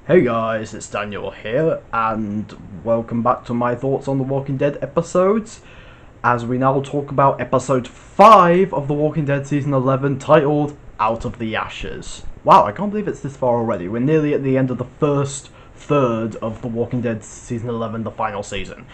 Hey guys, it's Daniel here, and welcome back to my thoughts on The Walking Dead episodes, as we now talk about episode 5 of The Walking Dead season 11, titled Out of the Ashes. Wow, I can't believe it's this far already. We're nearly at the end of the first third of The Walking Dead season 11, the final season.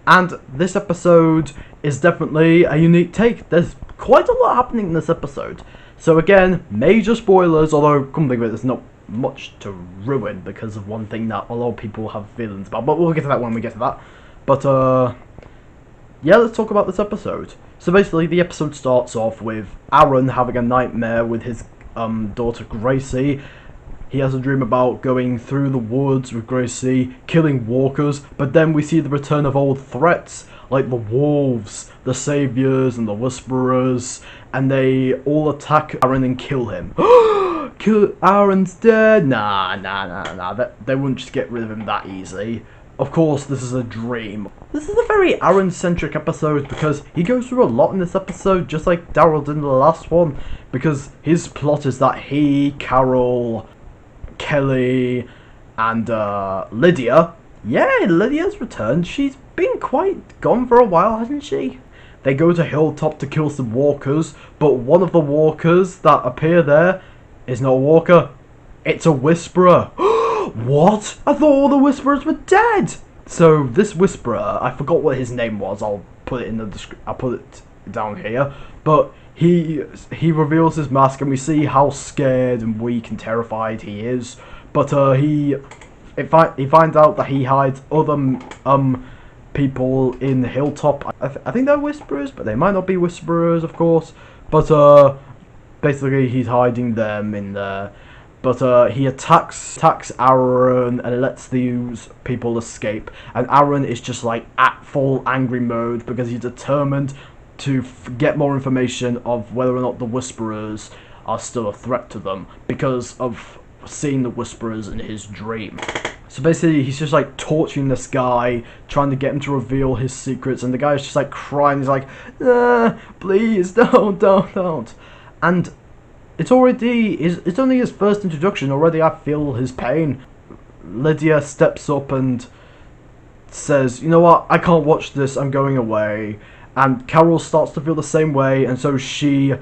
And this episode is definitely a unique take. There's quite a lot happening in this episode. So again, major spoilers, although, come think of it, there's not much to ruin because of one thing that a lot of people have feelings about, but we'll get to that when we get to that. But yeah, let's talk about this episode. So basically the episode starts off with Aaron having a nightmare with his daughter Gracie. He has a dream about going through the woods with Gracie, killing walkers, but then we see the return of old threats like the wolves, the saviors, and the whisperers, and they all attack Aaron and kill him. Kill Aaron's dead? Nah. They wouldn't just get rid of him that easy. Of course, this is a dream. This is a very Aaron-centric episode because he goes through a lot in this episode, just like Daryl did in the last one, because his plot is that he, Carol, Kelly, and Lydia. Yeah, Lydia's returned. She's been quite gone for a while, hasn't she? They go to Hilltop to kill some walkers, but one of the walkers that appear there is not a walker. It's a whisperer. What? I thought all the whisperers were dead. So this whisperer, I forgot what his name was. I'll put it in the I'll put it down here. But he reveals his mask, and we see how scared and weak and terrified he is. But he finds out that he hides other people in Hilltop. I think they're whisperers, but they might not be whisperers, of course. But basically he's hiding them in there. But he attacks Aaron and lets these people escape. And Aaron is just like at full angry mode because he's determined to get more information of whether or not the whisperers are still a threat to them because of seeing the whisperers in his dream. So basically he's just like torturing this guy, trying to get him to reveal his secrets, and the guy's just like crying. He's like, please don't. And it's only his first introduction. Already I feel his pain. Lydia steps up and says, you know what, I can't watch this, I'm going away. And Carol starts to feel the same way, and so she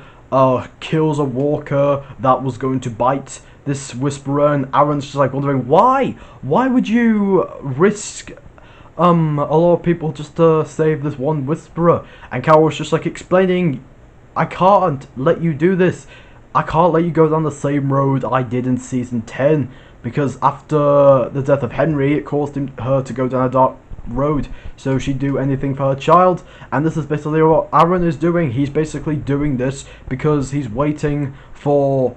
kills a walker that was going to bite this whisperer, and Aaron's just like wondering why would you risk a lot of people just to save this one whisperer. And Carol's just like explaining, I can't let you do this. I can't let you go down the same road I did in season 10, because after the death of Henry, it caused her to go down a dark road, so she'd do anything for her child. And this is basically what Aaron is doing. He's basically doing this because he's waiting for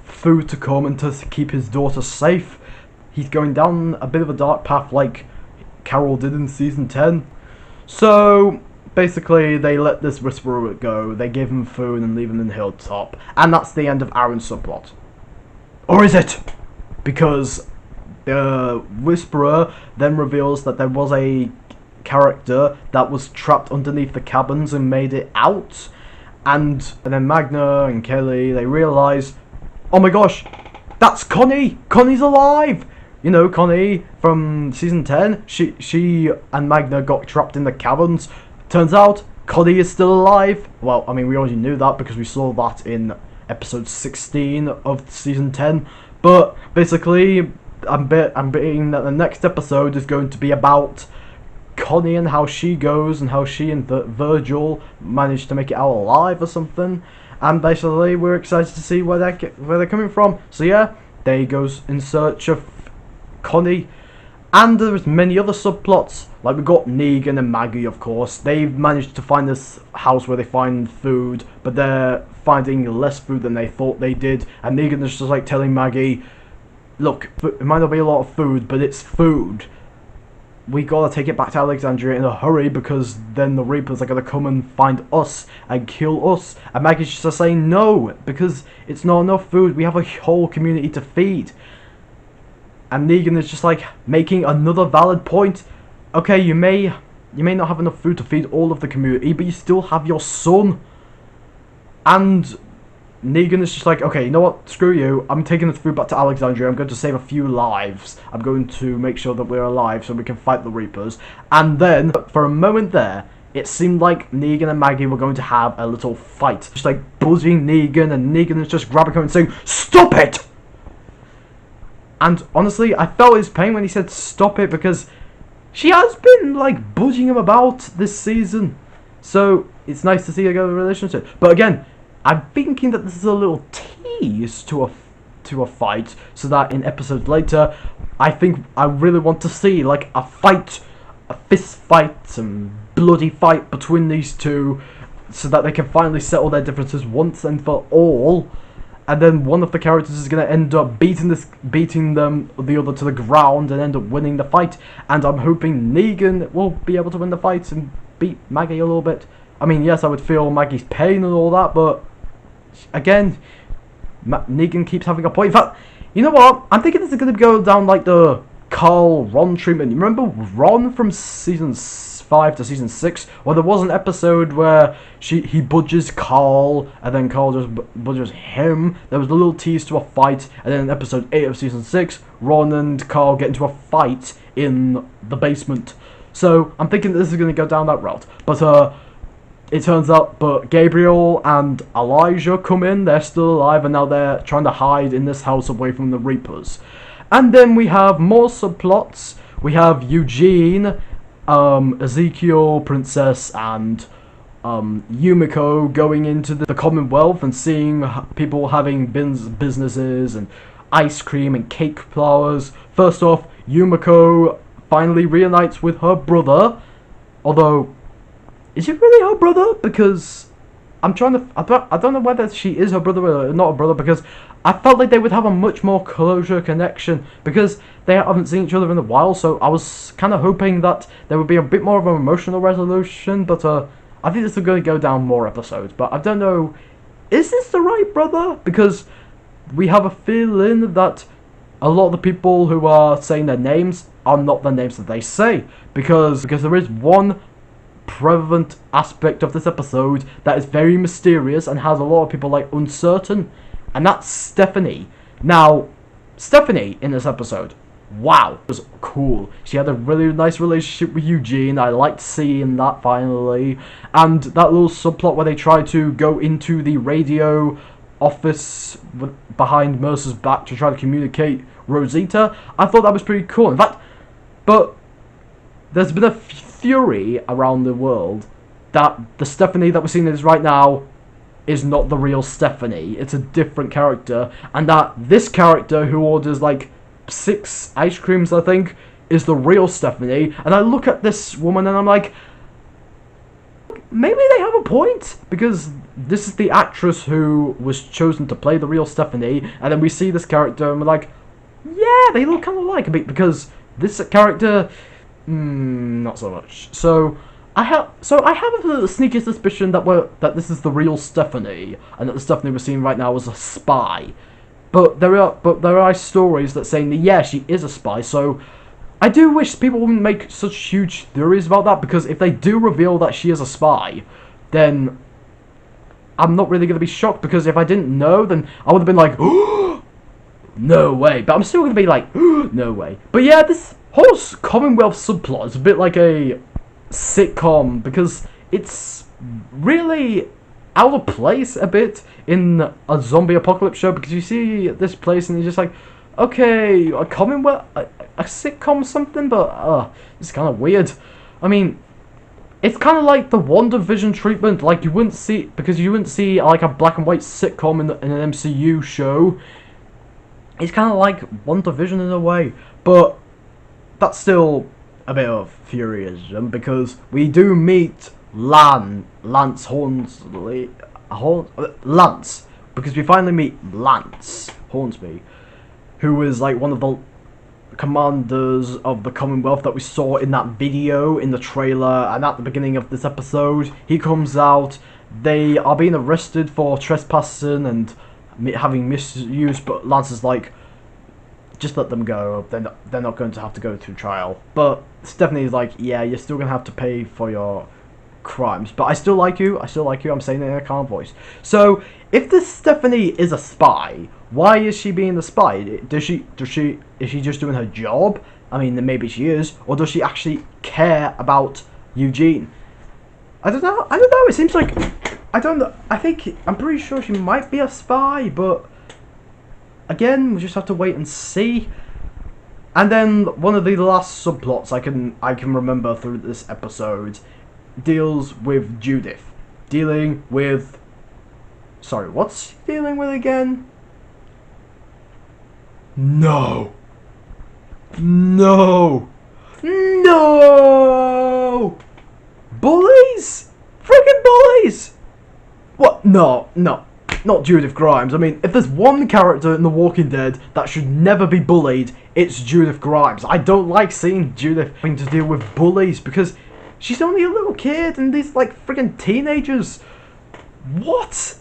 food to come and to keep his daughter safe. He's going down a bit of a dark path like Carol did in season 10. So basically they let this whisperer go, they give him food and leave him in Hilltop, and that's the end of Aaron's subplot. Or is it? Because the whisperer then reveals that there was a character that was trapped underneath the cabins and made it out, and then Magna and Kelly, they realise, oh my gosh, that's Connie! Connie's alive! You know, Connie from season 10, she and Magna got trapped in the caverns. Turns out, Connie is still alive. Well, I mean, we already knew that because we saw that in episode 16 of season 10. But basically, I'm betting that the next episode is going to be about Connie and how she goes and how she and Virgil managed to make it out alive or something. And basically, we're excited to see where they're coming from. So yeah, there he goes in search of Connie. And there's many other subplots, like we've got Negan and Maggie, of course. They've managed to find this house where they find food, but they're finding less food than they thought they did. And Negan is just like telling Maggie, look, it might not be a lot of food, but it's food. We gotta take it back to Alexandria in a hurry, because then the Reapers are gonna come and find us and kill us. And Maggie's just saying no, because it's not enough food. We have a whole community to feed. And Negan is just like making another valid point. Okay, you may not have enough food to feed all of the community, but you still have your son. And Negan is just like, okay, you know what, screw you, I'm taking this food back to Alexandria, I'm going to save a few lives, I'm going to make sure that we're alive so we can fight the Reapers. And then, for a moment there, it seemed like Negan and Maggie were going to have a little fight. Just like buzzing Negan, and Negan is just grabbing her and saying, "Stop it!" And honestly, I felt his pain when he said stop it, because she has been like buzzing him about this season. So it's nice to see a good relationship. But again, I'm thinking that this is a little tease to a fight, so that in episodes later, I think I really want to see like a fight, a fist fight, some bloody fight between these two, so that they can finally settle their differences once and for all. And then one of the characters is going to end up beating the other to the ground and end up winning the fight. And I'm hoping Negan will be able to win the fight and beat Maggie a little bit. I mean, yes, I would feel Maggie's pain and all that, but again, Negan keeps having a point. In fact, you know what? I'm thinking this is going to go down like the Carl-Ron treatment. You remember Ron from season 5 to season 6? Well, there was an episode where he budges Carl, and then Carl just budges him. There was a little tease to a fight, and then in episode 8 of season 6, Ron and Carl get into a fight in the basement. So I'm thinking that this is going to go down that route. But it turns out, but Gabriel and Elijah come in, they're still alive, and now they're trying to hide in this house away from the Reapers. And then we have more subplots. We have Eugene, Ezekiel, Princess, and Yumiko going into the Commonwealth and seeing people having businesses and ice cream and cake flowers. First off, Yumiko finally reunites with her brother, although, is it really her brother? Because I don't know whether she is her brother or not a brother, because I felt like they would have a much more closer connection, because they haven't seen each other in a while, so I was kind of hoping that there would be a bit more of an emotional resolution, but I think this is going to go down more episodes, but I don't know, is this the right brother? Because we have a feeling that a lot of the people who are saying their names are not the names that they say, because there is one prevalent aspect of this episode that is very mysterious and has a lot of people like uncertain, and that's Stephanie. Now, Stephanie in this episode, wow, was cool. She had a really nice relationship with Eugene. I liked seeing that finally, and that little subplot where they try to go into the radio office behind Mercer's back to try to communicate Rosita. I thought that was pretty cool. In fact, but there's been a theory around the world that the Stephanie that we're seeing is right now is not the real Stephanie. It's a different character, and that this character who orders like 6 ice creams, I think, is the real Stephanie. And I look at this woman and I'm like, maybe they have a point, because this is the actress who was chosen to play the real Stephanie, and then we see this character and we're like, yeah, they look kind of like a bit, because this character, not so much. So I have a little sneaky suspicion that this is the real Stephanie, and that the Stephanie we're seeing right now is a spy. But there are stories that saying that, yeah, she is a spy. So I do wish people wouldn't make such huge theories about that, because if they do reveal that she is a spy, then I'm not really going to be shocked, because if I didn't know, then I would have been like, oh, no way. But I'm still going to be like, oh, no way. But yeah, this whole Commonwealth subplot is a bit like a sitcom, because it's really out of place a bit in a zombie apocalypse show, because you see this place and you're just like, okay, a Commonwealth, a sitcom something, but it's kind of weird. I mean, it's kind of like the WandaVision treatment, like you wouldn't see like a black and white sitcom in an MCU show. It's kind of like WandaVision in a way, but that's still a bit of Furyism, because we do meet Lance Hornsby, Lance, because we finally meet Lance Hornsby, who is like one of the commanders of the Commonwealth that we saw in that video in the trailer, and at the beginning of this episode he comes out. They are being arrested for trespassing and having misuse, but Lance is like, just let them go, they're not going to have to go through trial. But Stephanie's like, yeah, you're still going to have to pay for your crimes, but I still like you, I'm saying it in a calm voice. So if this Stephanie is a spy, why is she being a spy? Is she just doing her job? I mean, then maybe she is, or does she actually care about Eugene? I don't know. It seems like, I don't know. I'm pretty sure she might be a spy, but again, we just have to wait and see. And then one of the last subplots I can remember through this episode deals with Judith dealing with. Sorry, what's she dealing with again? No. Bullies? Freaking bullies! What? No. Not Judith Grimes. I mean, if there's one character in The Walking Dead that should never be bullied, it's Judith Grimes. I don't like seeing Judith having to deal with bullies because she's only a little kid and these, like, freaking teenagers. What?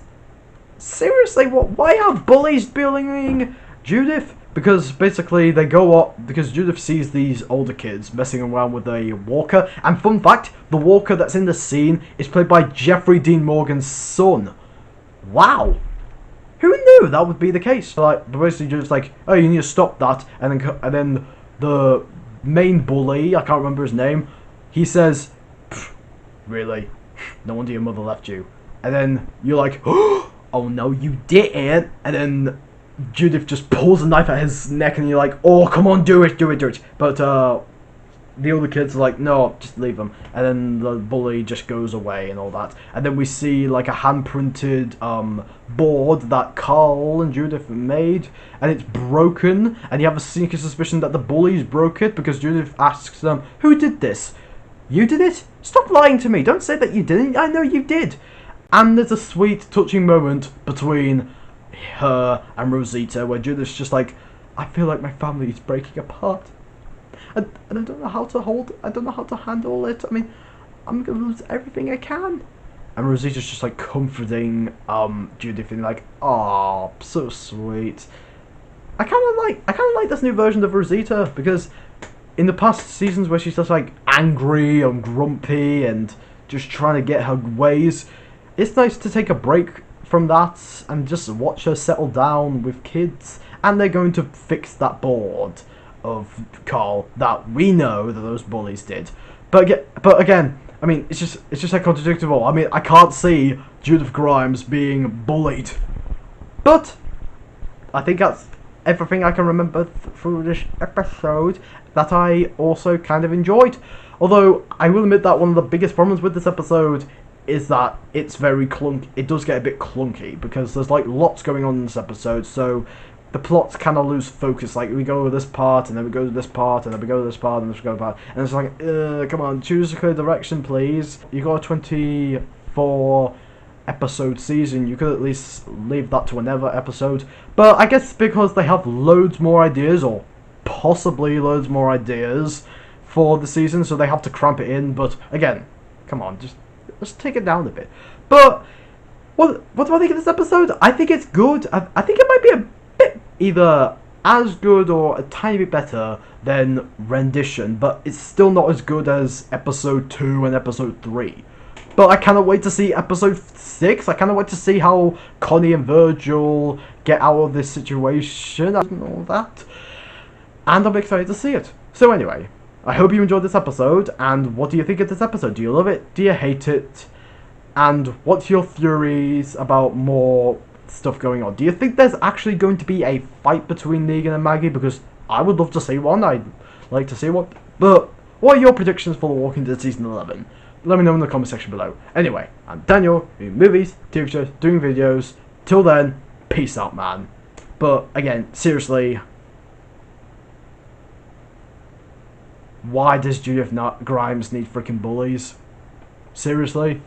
Seriously, what? Why are bullies bullying Judith? Because basically they go up because Judith sees these older kids messing around with a walker. And fun fact, the walker that's in the scene is played by Jeffrey Dean Morgan's son. Wow. Who knew that would be the case? Like, basically Judith's like, oh, you need to stop that. And then the main bully, I can't remember his name, he says, really? No wonder your mother left you. And then you're like, oh no, you didn't. And then Judith just pulls a knife at his neck and you're like, oh, come on, do it. But the other kids are like, no, just leave him. And then the bully just goes away and all that. And then we see like a hand-printed board that Carl and Judith made, and it's broken. And you have a sneaky suspicion that the bullies broke it because Judith asks them, who did this? You did it? Stop lying to me. Don't say that you didn't. I know you did. And there's a sweet, touching moment between her and Rosita where Judith's just like, I feel like my family is breaking apart. And I don't know how to handle it. I mean, I'm gonna lose everything I can. And Rosita's just like comforting Judith and like, oh, so sweet. I kind of like this new version of Rosita because in the past seasons where she's just like angry and grumpy and just trying to get her ways, it's nice to take a break from that and just watch her settle down with kids. And they're going to fix that board of Carl that we know that those bullies did. But again, I mean, it's just like contradictory. I mean, I can't see Judith Grimes being bullied. But I think that's everything I can remember through this episode that I also kind of enjoyed. Although I will admit that one of the biggest problems with this episode is that it's very clunky. It does get a bit clunky because there's like lots going on in this episode, so the plots kind of lose focus. Like, we go to this part, and then we go to this part, and then we go to this part, and then we go to that part, and it's like, come on, choose a clear direction, please. You got a 24 episode season, you could at least leave that to another episode. But I guess because they have loads more ideas, or possibly loads more ideas for the season, so they have to cramp it in. But again, come on, just let's take it down a bit. But what do I think of this episode? I think it's good. I think it might be a bit either as good or a tiny bit better than Rendition, but it's still not as good as episode 2 and episode 3. But I cannot wait to see episode 6. I cannot wait to see how Connie and Virgil get out of this situation and all that. And I'm excited to see it. So anyway, I hope you enjoyed this episode, and what do you think of this episode? Do you love it? Do you hate it? And what's your theories about more stuff going on? Do you think there's actually going to be a fight between Negan and Maggie? Because I would love to see one. I'd like to see one. But what are your predictions for The Walking Dead Season 11? Let me know in the comment section below. Anyway, I'm Daniel, doing movies, TV shows, doing videos. Till then, peace out, man. But again, seriously, why does Judith Grimes need freaking bullies? Seriously?